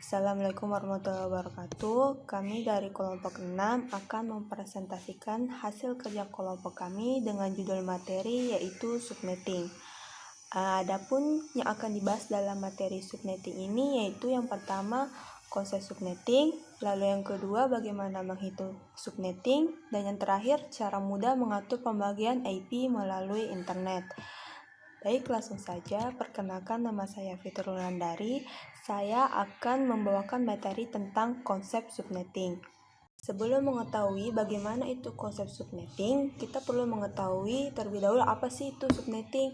Assalamualaikum warahmatullahi wabarakatuh. Kami dari kelompok 6 akan mempresentasikan hasil kerja kelompok kami dengan judul materi yaitu subnetting. Adapun yang akan dibahas dalam materi subnetting ini yaitu yang pertama konsep subnetting, lalu yang kedua bagaimana menghitung subnetting, dan yang terakhir cara mudah mengatur pembagian IP melalui internet. Baik, langsung saja. Perkenalkan, nama saya Fitrul Wulandari. Saya akan membawakan materi tentang konsep subnetting. Sebelum mengetahui bagaimana itu konsep subnetting, kita perlu mengetahui terlebih dahulu apa sih itu subnetting.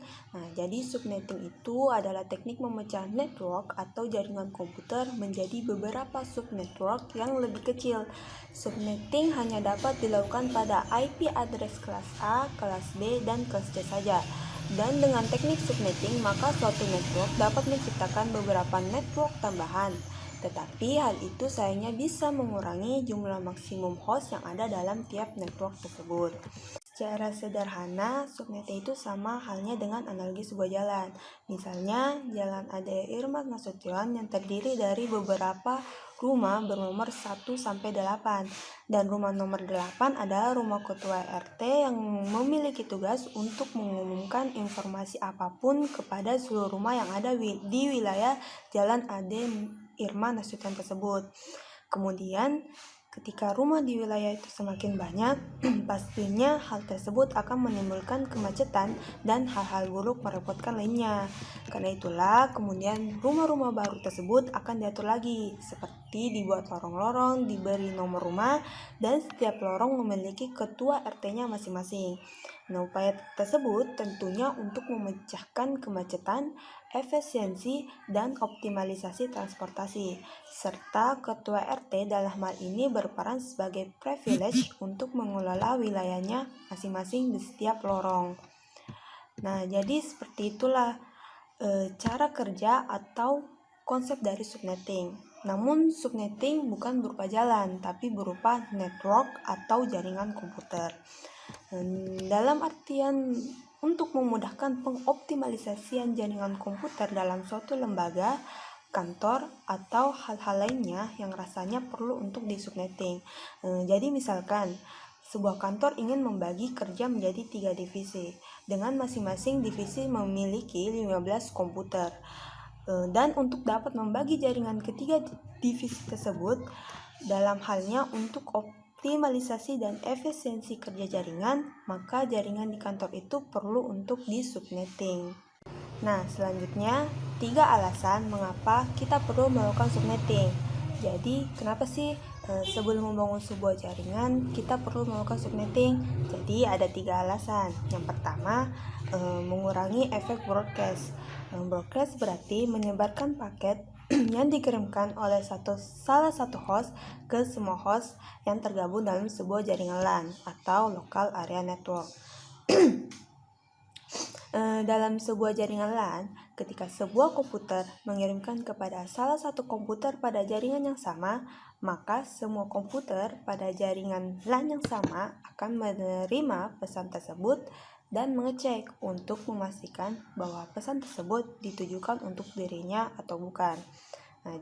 Jadi subnetting itu adalah teknik memecah network atau jaringan komputer menjadi beberapa subnetwork yang lebih kecil. Subnetting hanya dapat dilakukan pada IP address kelas A, kelas B, dan kelas C saja. Dan dengan teknik subnetting, maka suatu network dapat menciptakan beberapa network tambahan. Tetapi hal itu sayangnya bisa mengurangi jumlah maksimum host yang ada dalam tiap network tersebut. Secara sederhana, subnetting itu sama halnya dengan analogi sebuah jalan. Misalnya, Jalan Ade Irmat Nasution yang terdiri dari beberapa rumah bernomor 1-8, dan rumah nomor 8 adalah rumah ketua RT yang memiliki tugas untuk mengumumkan informasi apapun kepada seluruh rumah yang ada di wilayah Jalan Ade Irmat Nasution tersebut. Kemudian, ketika rumah di wilayah itu semakin banyak, pastinya hal tersebut akan menimbulkan kemacetan dan hal-hal buruk merepotkan lainnya. Karena itulah, kemudian rumah-rumah baru tersebut akan diatur lagi, seperti dibuat lorong-lorong, diberi nomor rumah, dan setiap lorong memiliki ketua RT-nya masing-masing. Upaya tersebut tentunya untuk memecahkan kemacetan, efisiensi, dan optimalisasi transportasi, serta ketua RT dalam hal ini berperan sebagai privilege untuk mengelola wilayahnya masing-masing di setiap lorong. Jadi seperti itulah cara kerja atau konsep dari subnetting. Namun subnetting bukan berupa jalan, tapi berupa network atau jaringan komputer. Dalam artian untuk memudahkan pengoptimalisasian jaringan komputer dalam suatu lembaga, kantor, atau hal-hal lainnya yang rasanya perlu untuk disubnetting. Jadi misalkan, sebuah kantor ingin membagi kerja menjadi 3 divisi, dengan masing-masing divisi memiliki 15 komputer. Dan untuk dapat membagi jaringan ketiga divisi tersebut, dalam halnya untuk optimalisasi dan efisiensi kerja jaringan, maka jaringan di kantor itu perlu untuk disubnetting. Selanjutnya 3 alasan mengapa kita perlu melakukan subnetting. Jadi kenapa sih sebelum membangun sebuah jaringan kita perlu melakukan subnetting? Jadi ada 3 alasan. Yang pertama, mengurangi efek broadcast. Broadcast berarti menyebarkan paket yang dikirimkan oleh salah satu host ke semua host yang tergabung dalam sebuah jaringan LAN atau Local Area Network. Dalam sebuah jaringan LAN, ketika sebuah komputer mengirimkan kepada salah satu komputer pada jaringan yang sama, maka semua komputer pada jaringan LAN yang sama akan menerima pesan tersebut dan mengecek untuk memastikan bahwa pesan tersebut ditujukan untuk dirinya atau bukan.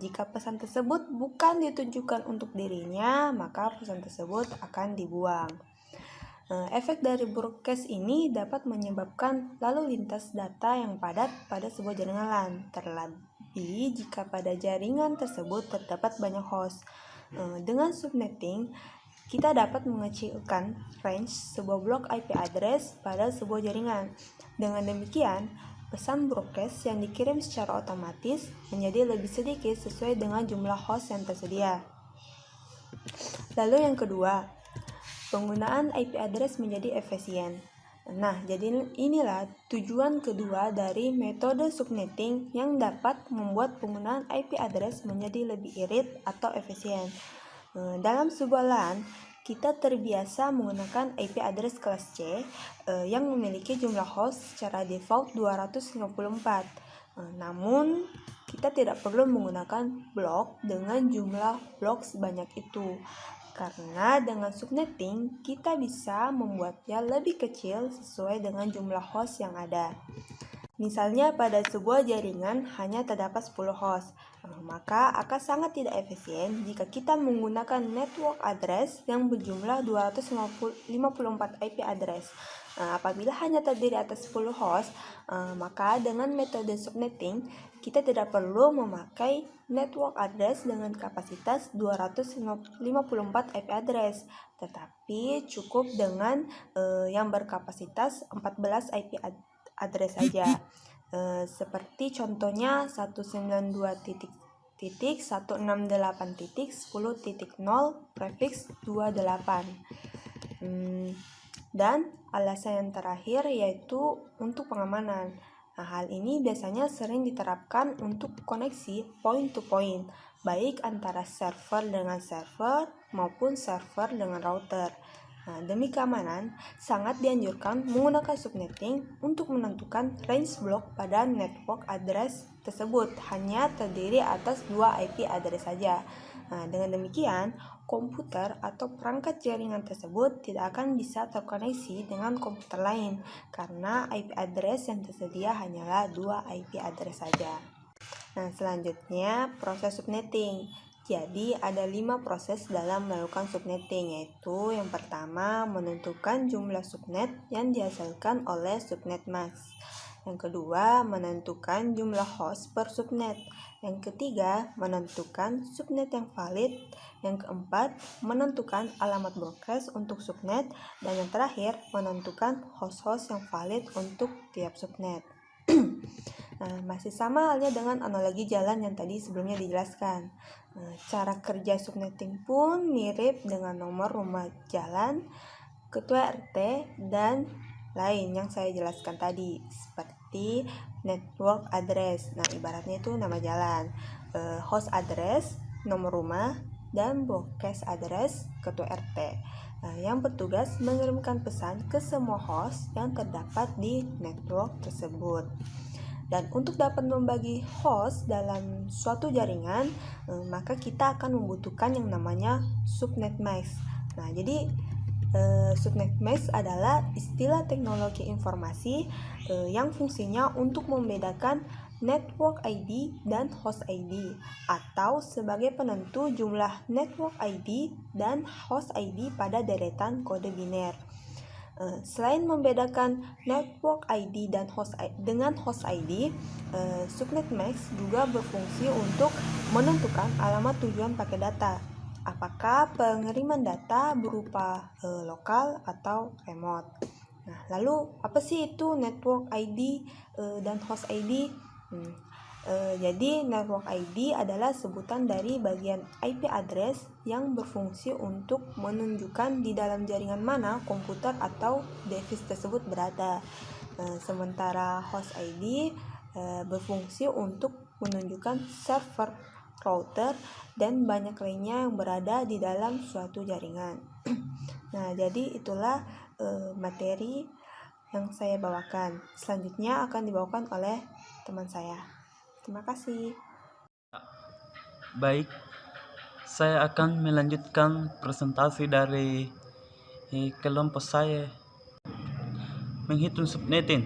Jika pesan tersebut bukan ditujukan untuk dirinya, maka pesan tersebut akan dibuang. Efek dari broadcast ini dapat menyebabkan lalu lintas data yang padat pada sebuah jaringan LAN, terlebih jika pada jaringan tersebut terdapat banyak host. Dengan subnetting, kita dapat mengecilkan range sebuah blok IP address pada sebuah jaringan. Dengan demikian, pesan broadcast yang dikirim secara otomatis menjadi lebih sedikit sesuai dengan jumlah host yang tersedia. Lalu yang kedua, penggunaan IP address menjadi efisien. Jadi inilah tujuan kedua dari metode subnetting yang dapat membuat penggunaan IP address menjadi lebih irit atau efisien. Dalam sebuah LAN, kita terbiasa menggunakan IP address kelas C yang memiliki jumlah host secara default 254. Namun, kita tidak perlu menggunakan blok dengan jumlah blok sebanyak itu. Karena dengan subnetting, kita bisa membuatnya lebih kecil sesuai dengan jumlah host yang ada. Misalnya pada sebuah jaringan hanya terdapat 10 host, Maka akan sangat tidak efisien jika kita menggunakan network address yang berjumlah 254 IP address. Apabila hanya terdiri atas 10 host, maka dengan metode subnetting kita tidak perlu memakai network address dengan kapasitas 254 IP address, tetapi cukup dengan yang berkapasitas 14 IP address saja. Seperti contohnya 192.168.10.0 prefix 28. Dan alasan yang terakhir yaitu untuk pengamanan. Hal ini biasanya sering diterapkan untuk koneksi point to point, baik antara server dengan server maupun server dengan router. Demi keamanan, sangat dianjurkan menggunakan subnetting untuk menentukan range block pada network address tersebut hanya terdiri atas 2 IP address saja. Dengan demikian, komputer atau perangkat jaringan tersebut tidak akan bisa terkoneksi dengan komputer lain karena IP address yang tersedia hanyalah 2 IP address saja. Selanjutnya proses subnetting. Jadi ada 5 proses dalam melakukan subnetting, yaitu yang pertama menentukan jumlah subnet yang dihasilkan oleh subnet mask. Yang kedua menentukan jumlah host per subnet. Yang ketiga menentukan subnet yang valid. Yang keempat menentukan alamat broadcast untuk subnet. Dan yang terakhir menentukan host-host yang valid untuk tiap subnet. Masih sama halnya dengan analogi jalan yang tadi sebelumnya dijelaskan. Cara kerja subnetting pun mirip dengan nomor rumah jalan, ketua RT, dan lain yang saya jelaskan tadi, seperti network address. Ibaratnya itu nama jalan, host address, nomor rumah, dan broadcast address, ketua RT. Yang bertugas mengirimkan pesan ke semua host yang terdapat di network tersebut. Dan untuk dapat membagi host dalam suatu jaringan, maka kita akan membutuhkan yang namanya subnet mask. Jadi subnet mask adalah istilah teknologi informasi yang fungsinya untuk membedakan network ID dan host ID, atau sebagai penentu jumlah network ID dan host ID pada deretan kode biner. Selain membedakan network ID dan host ID, subnet mask juga berfungsi untuk menentukan alamat tujuan paket data. Apakah pengiriman data berupa lokal atau remote. Lalu apa sih itu network ID dan host ID? Jadi network ID adalah sebutan dari bagian IP address yang berfungsi untuk menunjukkan di dalam jaringan mana komputer atau device tersebut berada. Sementara host ID berfungsi untuk menunjukkan server, router, dan banyak lainnya yang berada di dalam suatu jaringan. Jadi itulah materi yang saya bawakan. Selanjutnya akan dibawakan oleh teman saya. Terima kasih. Baik, saya akan melanjutkan presentasi dari kelompok saya, menghitung subnetting.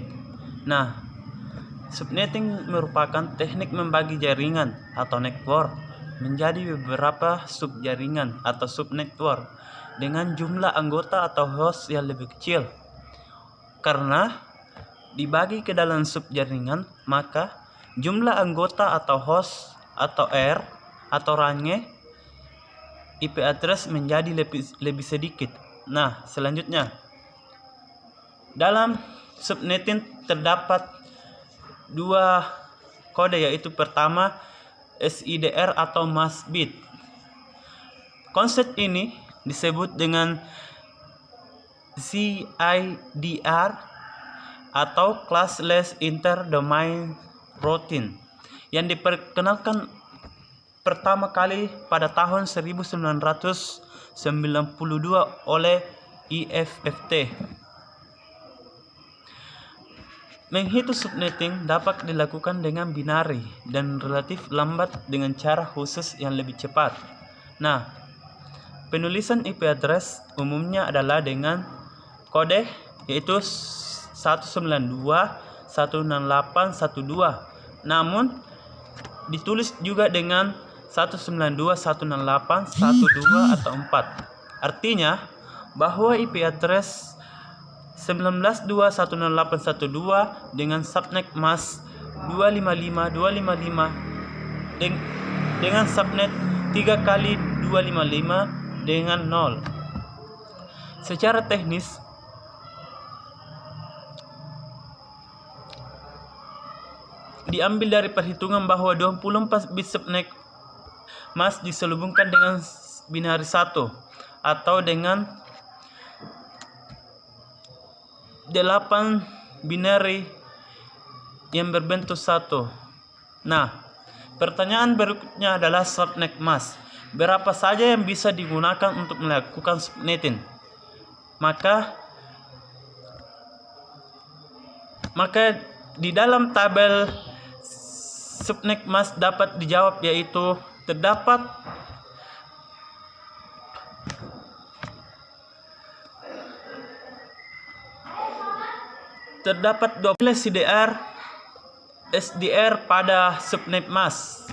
Subnetting merupakan teknik membagi jaringan atau network menjadi beberapa subjaringan atau subnetwork dengan jumlah anggota atau host yang lebih kecil. Karena dibagi ke dalam subjaringan, maka jumlah anggota atau host atau R atau range IP address menjadi lebih sedikit. Selanjutnya dalam subnetting terdapat 2 kode, yaitu pertama SIDR atau mask bit. Konsep ini disebut dengan CIDR atau classless interdomain routine yang diperkenalkan pertama kali pada tahun 1992 oleh IFFT. Menghitung subnetting dapat dilakukan dengan binary dan relatif lambat dengan cara khusus yang lebih cepat. Penulisan IP address umumnya adalah dengan kode, yaitu 192.168.12. Namun ditulis juga dengan 192, 168, 12 atau 4. Artinya bahwa IP address 19.2.168.12 dengan subnet mask 255.255 dengan subnet 3 kali 255 dengan 0. Secara teknis, diambil dari perhitungan bahwa 24 bit subnet mask diselubungkan dengan binari 1 atau dengan 8 binari yang berbentuk 1. Nah, pertanyaan berikutnya adalah subnet mask. Berapa saja yang bisa digunakan untuk melakukan subnetting? Maka di dalam tabel subnet mask dapat dijawab, yaitu terdapat terdapat 12 SDR pada subnet mask.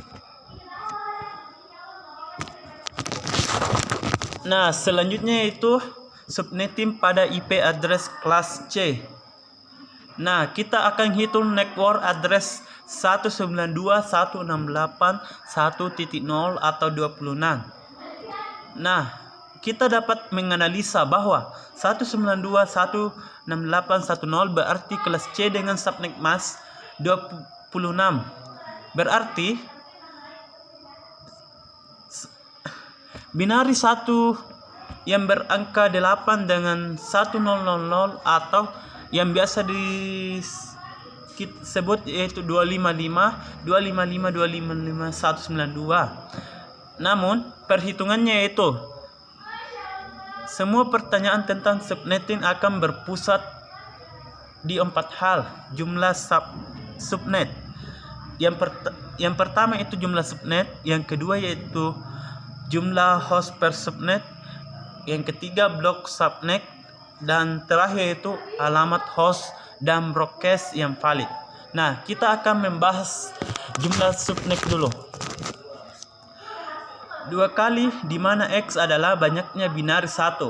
Nah, selanjutnya itu subnetting pada IP address kelas C. Nah, kita akan hitung network address 192.168.1.0 atau 26. Nah, kita dapat menganalisa bahwa 192.168.1.0 berarti kelas C dengan subnet mask 26. Berarti binari 1 yang berangka 8 dengan 1000 atau yang biasa disebut yaitu 255.192. Namun perhitungannya yaitu semua pertanyaan tentang subnetting akan berpusat di 4 hal: jumlah subnet. Yang pertama itu jumlah subnet, yang kedua yaitu jumlah host per subnet, yang ketiga blok subnet, dan terakhir itu alamat host dan broadcast yang valid. Nah, kita akan membahas jumlah subnet dulu. 2 kali di mana X adalah banyaknya binari 1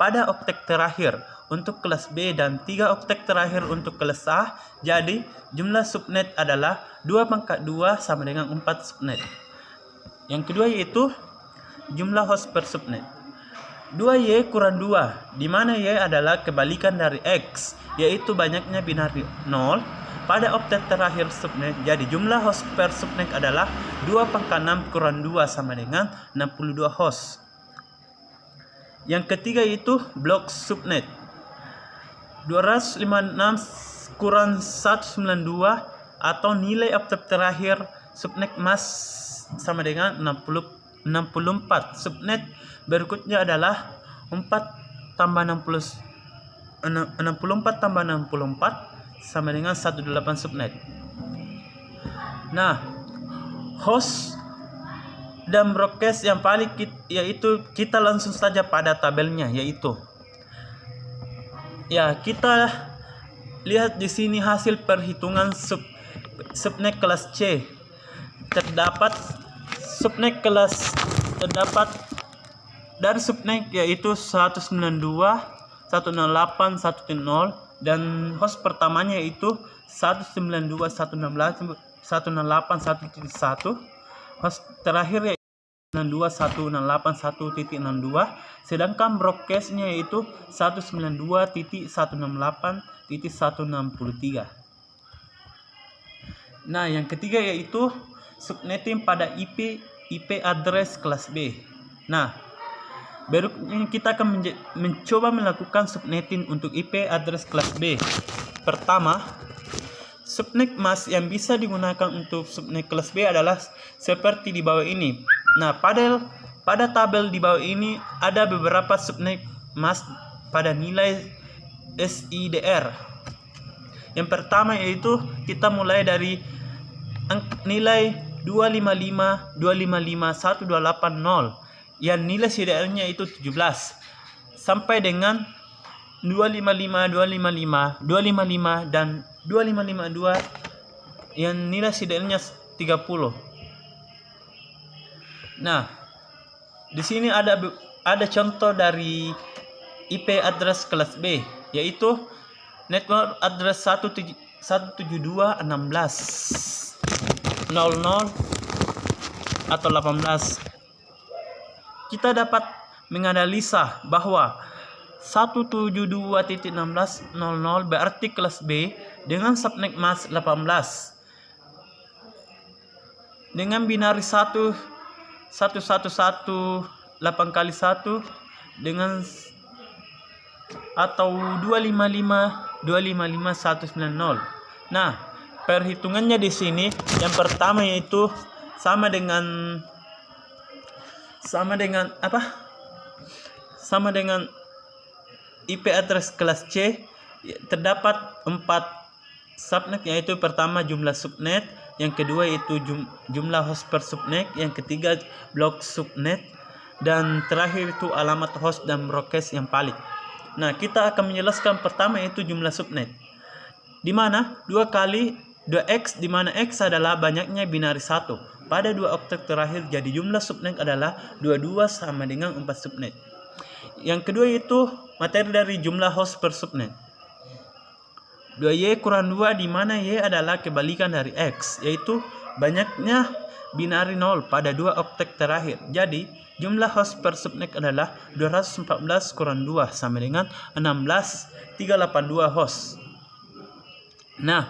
pada oktet terakhir untuk kelas B dan 3 oktet terakhir untuk kelas A. Jadi jumlah subnet adalah 2/2 sama dengan 4 subnet. Yang kedua yaitu jumlah host per subnet. 2Y kurang 2, di mana Y adalah kebalikan dari X, yaitu banyaknya binari 0 pada oktet terakhir subnet. Jadi jumlah host per subnet adalah 2/6 kurang 2 sama dengan 62 host. Yang ketiga yaitu blok subnet. 256 kurang 192 atau nilai oktet terakhir subnet mask sama dengan 64. Subnet berikutnya adalah 64 tambah 64 sama dengan 18 subnet. Nah, host dan broadcast yang valid yaitu kita langsung saja pada tabelnya, yaitu kita lihat di sini hasil perhitungan subnet kelas C. Terdapat dari subnet yaitu 192.168.1.0 dan host pertamanya yaitu 192.168.1.1. Host terakhir yaitu 192.168.1.62, sedangkan broadcastnya yaitu 192.168.163. Nah, yang ketiga yaitu subnetting pada IP address kelas B. Nah, berikutnya kita akan mencoba melakukan subnetting untuk IP address kelas B. Pertama, subnet mask yang bisa digunakan untuk subnet kelas B adalah seperti di bawah ini. Nah, pada tabel di bawah ini ada beberapa subnet mask pada nilai SIDR. Yang pertama yaitu kita mulai dari nilai 255.1.280 yang nilai SIDR-nya itu 17 sampai dengan 255, 255, 255 dan 2552 yang nilai SIDR-nya 30. Nah, di sini ada contoh dari IP address kelas B, yaitu network address 172.16.00 atau 18. Kita dapat menganalisa bahwa 172.16.00 berarti kelas B dengan subnet mask 18 dengan binari 1118 kali 1 dengan atau 255.255.190. Nah, perhitungannya di sini yang pertama yaitu sama dengan apa? Sama dengan IP address kelas C, terdapat 4 subnet, yaitu pertama jumlah subnet, yang kedua yaitu jumlah host per subnet, yang ketiga blok subnet, dan terakhir itu alamat host dan broadcast yang valid. Nah, kita akan menjelaskan pertama yaitu jumlah subnet, di mana 2x, di mana x adalah banyaknya binari 1 pada 2 oktet terakhir, jadi jumlah subnet adalah 22 sama dengan 4 subnet. Yang kedua itu materi dari jumlah host per subnet, 2y kurang 2, di mana y adalah kebalikan dari x, yaitu banyaknya binari 0 pada 2 oktet terakhir. Jadi jumlah host per subnet adalah 214 kurang 2 sama dengan 16.382 host. Nah,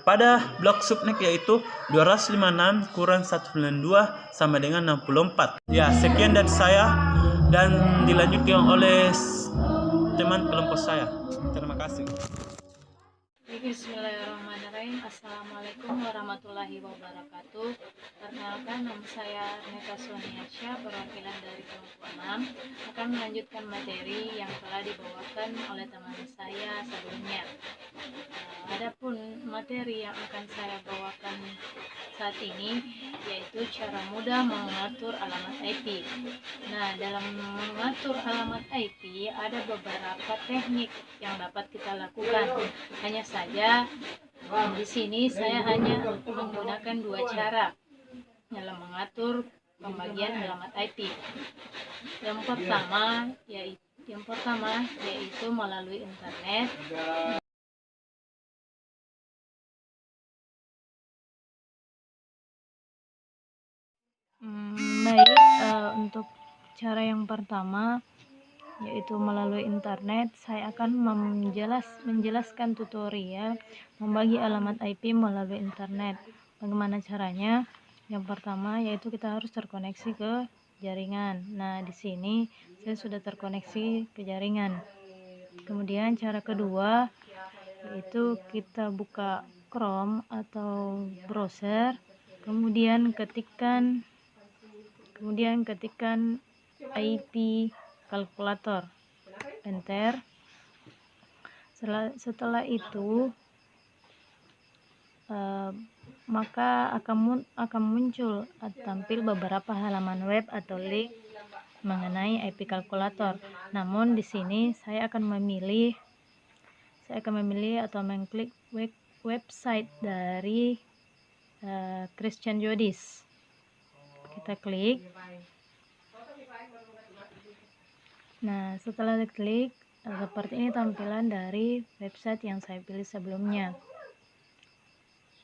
pada blok subnet yaitu 256 kurang 192 sama dengan 64. Ya, sekian dari saya dan dilanjutkan oleh teman kelompok saya. Terima kasih. Bismillahirrahmanirrahim. Assalamualaikum warahmatullahi wabarakatuh. Perkenalkan, nama saya Neta Soniasya, perwakilan dari kelompok 6, akan melanjutkan materi yang telah dibawakan oleh teman saya sebelumnya. Adapun materi yang akan saya bawakan saat ini yaitu cara mudah mengatur alamat IP. Nah, dalam mengatur alamat IP ada beberapa teknik yang dapat kita lakukan. Hanya saja di sini saya hanya menggunakan 2 cara dalam mengatur pembagian alamat IP. Yang pertama yaitu melalui internet. Untuk cara yang pertama yaitu melalui internet, saya akan menjelaskan tutorial membagi alamat IP melalui internet. Bagaimana caranya? Yang pertama yaitu kita harus terkoneksi ke jaringan. Nah, di sini saya sudah terkoneksi ke jaringan. Kemudian cara kedua yaitu kita buka Chrome atau browser, kemudian ketikkan IP kalkulator, enter. Setelah itu maka akan muncul tampil beberapa halaman web atau link mengenai IP kalkulator. Namun di sini saya akan memilih atau mengklik website dari Christian Jodis. Kita klik. Nah, setelah diklik, seperti ini tampilan dari website yang saya pilih sebelumnya.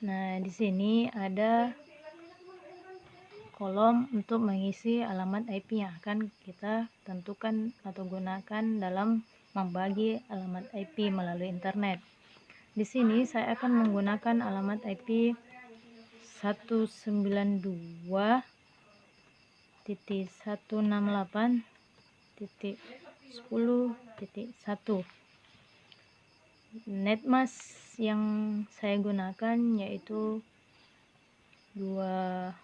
Nah, di sini ada kolom untuk mengisi alamat IP yang akan kita tentukan atau gunakan dalam membagi alamat IP melalui internet. Di sini saya akan menggunakan alamat IP 192.168.10.1. Netmask yang saya gunakan yaitu 26.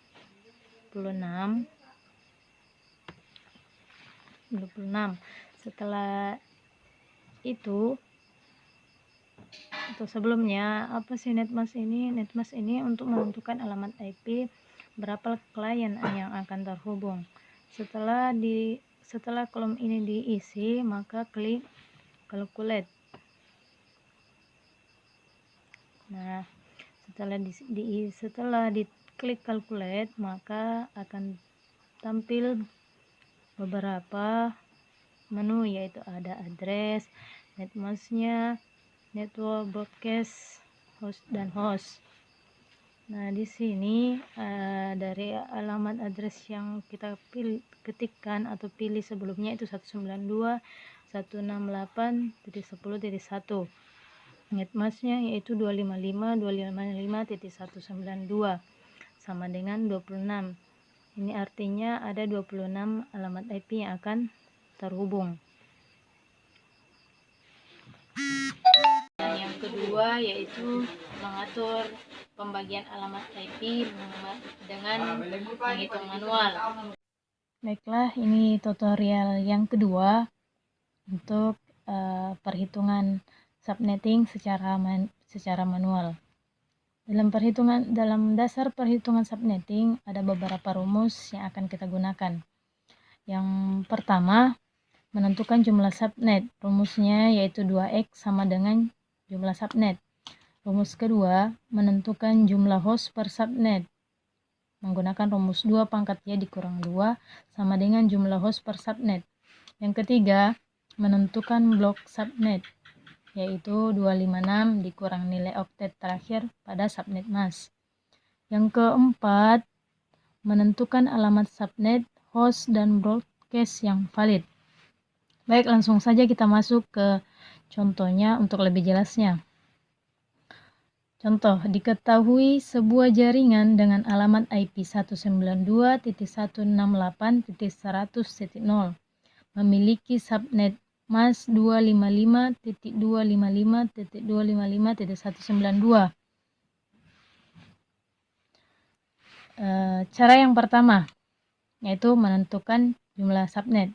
Setelah itu, atau sebelumnya, apa sih Netmask ini? Netmask ini untuk menentukan alamat IP berapa klien yang akan terhubung. Setelah kolom ini diisi, maka klik calculate. Nah, setelah diklik calculate, maka akan tampil beberapa menu, yaitu ada address, netmasknya, network, broadcast, host dan host. Nah, di sini dari alamat address yang kita ketikkan atau pilih sebelumnya itu 192.168.10.1. Netmasknya yaitu 255.255.192 sama dengan 26. Ini artinya ada 26 alamat IP yang akan terhubung. Dan yang kedua yaitu mengatur pembagian alamat IP dengan menghitung manual. Baiklah, ini tutorial yang kedua untuk perhitungan subnetting secara manual. Dalam dasar perhitungan subnetting ada beberapa rumus yang akan kita gunakan. Yang pertama, menentukan jumlah subnet. Rumusnya yaitu 2x sama dengan jumlah subnet. Rumus kedua, menentukan jumlah host per subnet. Menggunakan rumus 2 pangkat Y dikurang 2 sama dengan jumlah host per subnet. Yang ketiga, menentukan blok subnet, yaitu 256 dikurang nilai oktet terakhir pada subnet mask. Yang keempat, menentukan alamat subnet, host, dan broadcast yang valid. Baik, langsung saja kita masuk ke contohnya untuk lebih jelasnya. Contoh, diketahui sebuah jaringan dengan alamat IP 192.168.100.0 memiliki subnet mask 255.255.255.192. Cara yang pertama yaitu menentukan jumlah subnet.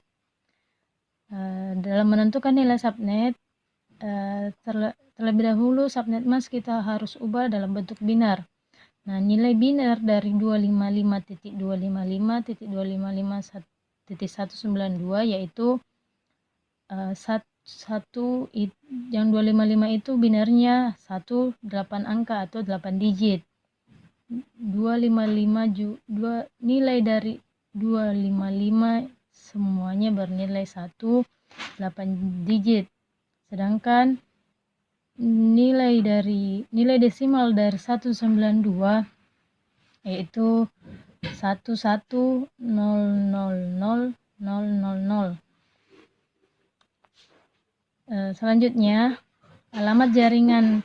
Dalam menentukan nilai subnet, terlebih dahulu subnet mask kita harus ubah dalam bentuk binar. Nah, nilai binar dari 255.255.255.192 yaitu yang 255 itu binarnya 8 angka atau 8 digit. 255 nilai dari 255 semuanya bernilai 8 digit. Sedangkan nilai desimal dari 192 yaitu 11000000. Selanjutnya, alamat jaringan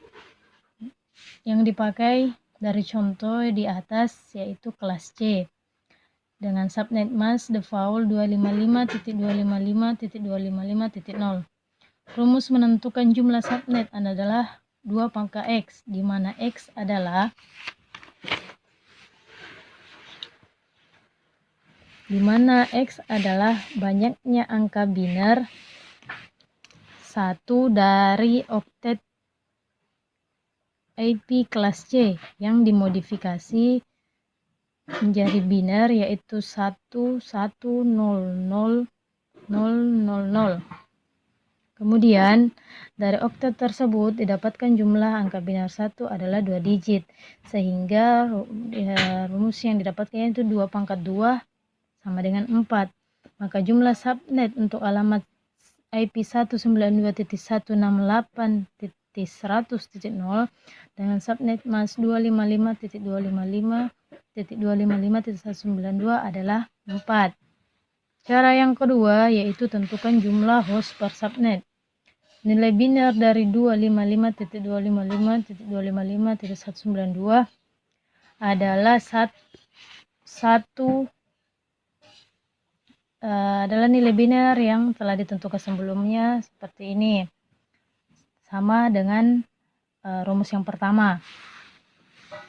yang dipakai dari contoh di atas yaitu kelas C dengan subnet mask default 255.255.255.0. Rumus menentukan jumlah subnet adalah 2 pangkat X, di mana X adalah banyaknya angka binar 1 dari oktet IP kelas C yang dimodifikasi menjadi binar yaitu 11000000. Kemudian dari oktet tersebut didapatkan jumlah angka binar 1 adalah 2 digit, sehingga rumus yang didapatkan itu 2 pangkat 2 sama dengan 4. Maka jumlah subnet untuk alamat IP 192.168.100.0 dengan subnet mask 255.255.255.192 adalah 4. Cara yang kedua yaitu tentukan jumlah host per subnet. Nilai binar dari 255.255.255.192 adalah adalah nilai binar yang telah ditentukan sebelumnya seperti ini, sama dengan rumus yang pertama.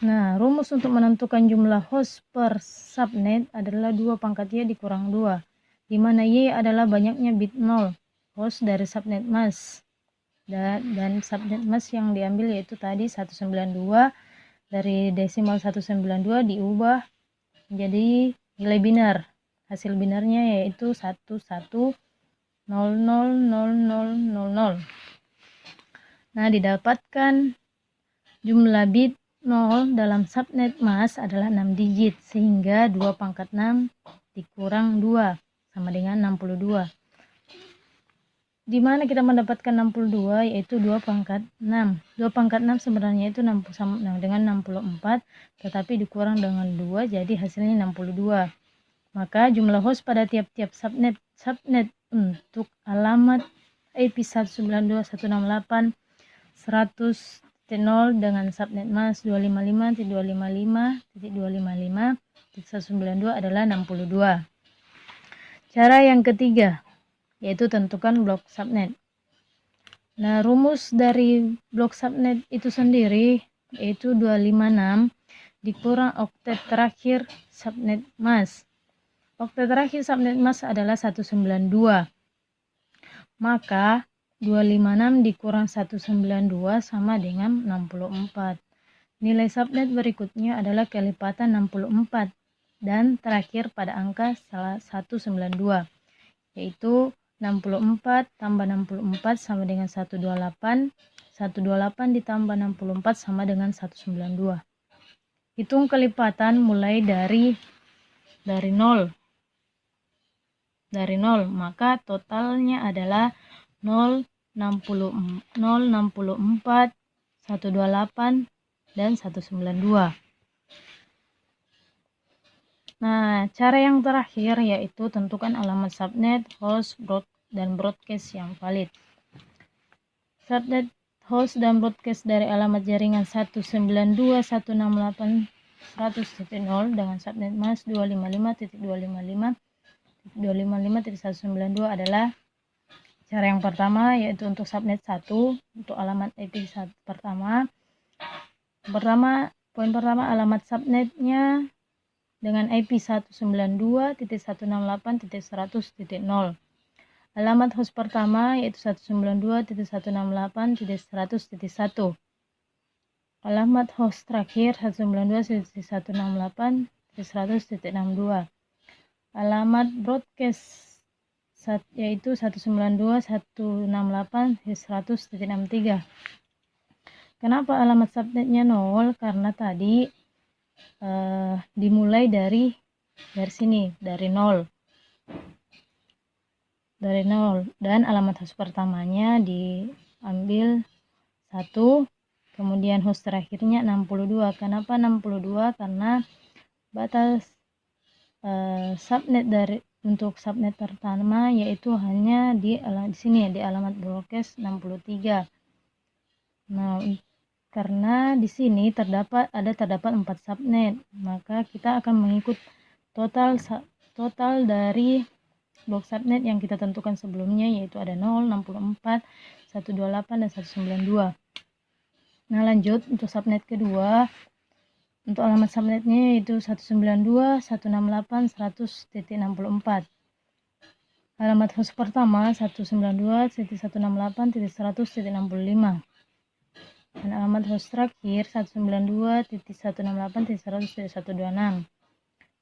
Nah, rumus untuk menentukan jumlah host per subnet adalah 2 pangkat Y dikurang 2, di mana Y adalah banyaknya bit 0 host dari subnet mask, dan subnet mask yang diambil yaitu tadi 192, dari desimal 192 diubah menjadi nilai binar. Hasil binarnya yaitu 11000000. Nah, didapatkan jumlah bit 0 dalam subnet mask adalah 6 digit, sehingga 2 pangkat 6 dikurang 2 sama dengan 62. Di mana kita mendapatkan 62, yaitu 2 pangkat 6. 2 pangkat 6 sebenarnya itu sama dengan 64, tetapi dikurang dengan 2, jadi hasilnya 62. Maka jumlah host pada tiap-tiap subnet untuk alamat IP 192.168.100.0 dengan subnet mask 255.255.255.192 adalah 62. Cara yang ketiga, yaitu tentukan blok subnet. Nah, rumus dari blok subnet itu sendiri yaitu 256 dikurang oktet terakhir subnet mask. Oktet terakhir subnet mask adalah 192. Maka 256 dikurang 192 sama dengan 64. Nilai subnet berikutnya adalah kelipatan 64 dan terakhir pada angka 192, yaitu 64 tambah 64 sama dengan 128. 128 ditambah 64 sama dengan 192. Hitung kelipatan mulai dari 0. Dari 0, maka totalnya adalah 064, 128, dan 192. Nah, cara yang terakhir yaitu tentukan alamat subnet, host, dan broadcast yang valid. Subnet, host, dan broadcast dari alamat jaringan 192.168.100.0 dengan subnet mask 255.255.255.192 adalah cara yang pertama, yaitu untuk subnet 1 untuk alamat IP pertama. Poin pertama, alamat subnetnya dengan IP 192.168.100.0. Alamat host pertama yaitu 192.168.100.1. Alamat host terakhir 192.168.100.62. Alamat broadcast yaitu 192.168.100.63. Kenapa alamat subnetnya 0? Karena tadi dimulai dari sini, dari 0, dan alamat host pertamanya diambil 1, kemudian host terakhirnya 62. Kenapa 62? Karena batas subnet untuk subnet pertama yaitu hanya di sini, di alamat broadcast 63. Nah, karena di sini terdapat 4 subnet, maka kita akan mengikut total dari blok subnet yang kita tentukan sebelumnya, yaitu ada 0, 64, 128, dan 192. Nah, lanjut untuk subnet kedua. Untuk alamat subnetnya yaitu 192.168.100.64. Alamat host pertama 192.168.100.65. Dan alamat host terakhir 192.168.100.126.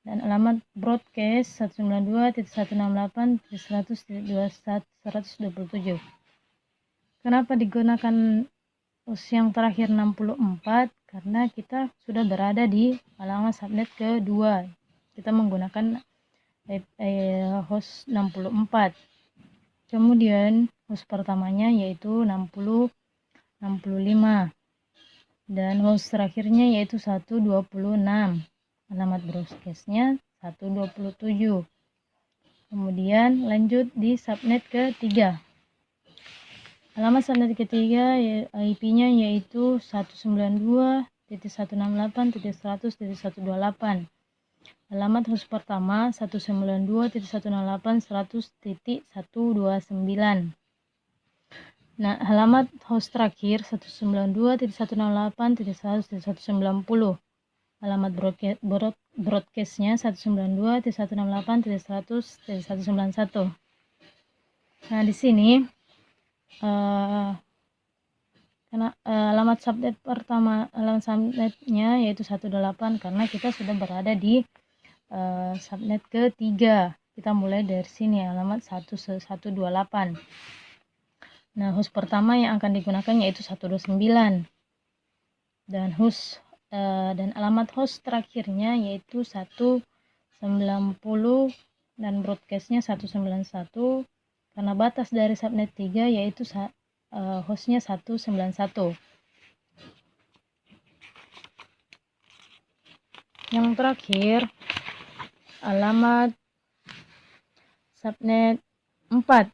Dan alamat broadcast 192.168.100.127. Kenapa digunakan host yang terakhir 64? Karena kita sudah berada di alamat subnet kedua. Kita menggunakan host 64. Kemudian host pertamanya yaitu 65, dan host terakhirnya yaitu 126. Alamat broadcastnya 127. Kemudian lanjut di subnet ketiga. Alamat subnet ketiga IP-nya yaitu 192.168.100.128. Alamat host pertama 192.168.100.129. Nah, alamat host terakhir 192.168.100.190. Alamat broadcastnya 192.168.100.191. Nah, di sini karena alamat subnet pertama, alamat subnetnya yaitu 18, karena kita sudah berada di subnet ketiga. Kita mulai dari sini, alamat 128. Nah, host pertama yang akan digunakan yaitu 129. Dan alamat host terakhirnya yaitu 190.168.100.0. dan broadcastnya 191 karena batas dari subnet 3 yaitu hostnya 191. Yang terakhir alamat subnet 4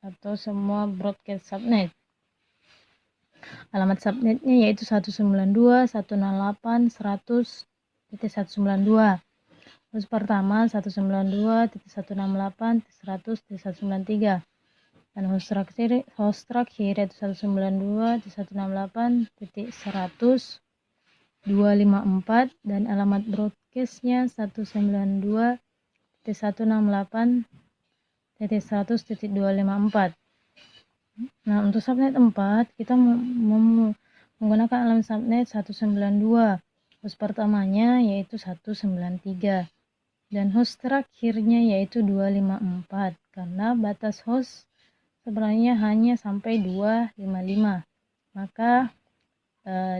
atau semua broadcast subnet. Alamat subnetnya yaitu 192.168.100.192. Host pertama 192.168.100.193 dan host terakhir yaitu 192.168.100.254 dan alamat broadcastnya 192.168.100.254. Nah, untuk subnet 4 kita menggunakan alamat subnet 192. Host pertamanya yaitu 193 dan host terakhirnya yaitu 254 karena batas host sebenarnya hanya sampai 255. Maka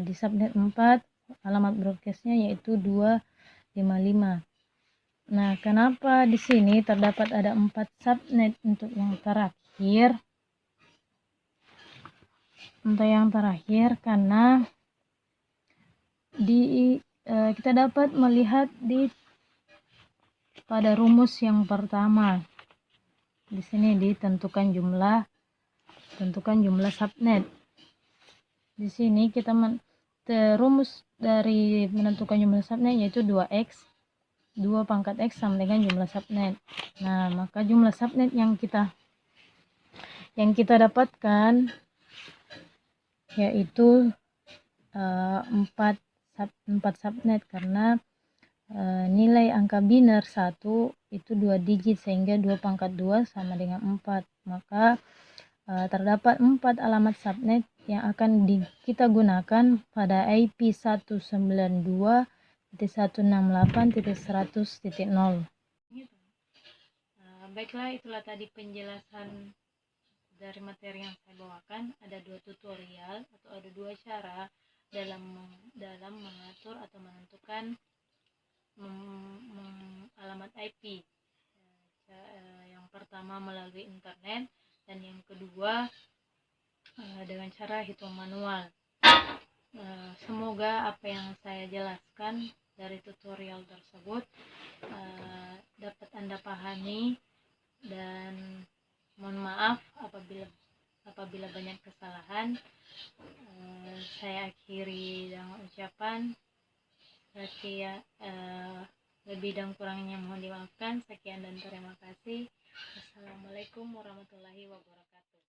di subnet 4 alamat broadcastnya yaitu 255. Nah, kenapa di sini terdapat ada 4 subnet untuk yang terakhir? Untuk yang terakhir karena kita dapat melihat pada rumus yang pertama. Di sini tentukan jumlah subnet. Di sini kita rumus dari menentukan jumlah subnet yaitu 2x 2 pangkat x sama dengan jumlah subnet. Nah, maka jumlah subnet yang kita dapatkan yaitu 4 subnet karena nilai angka biner 1 itu 2 digit sehingga 2 pangkat 2 sama dengan 4. Maka terdapat 4 alamat subnet yang akan kita gunakan pada IP 192.168.100.0. Baiklah, itulah tadi penjelasan dari materi yang saya bawakan. Ada 2 tutorial atau ada 2 cara dalam mengatur atau menentukan alamat IP. Yang pertama melalui internet dan yang kedua dengan cara hitung manual. Semoga apa yang saya jelaskan dari tutorial tersebut dapat Anda pahami, dan mohon maaf apabila banyak kesalahan. Saya akhiri dengan ucapan sekian, lebih dan kurangnya mohon dimaafkan. Sekian dan terima kasih. Assalamualaikum warahmatullahi wabarakatuh.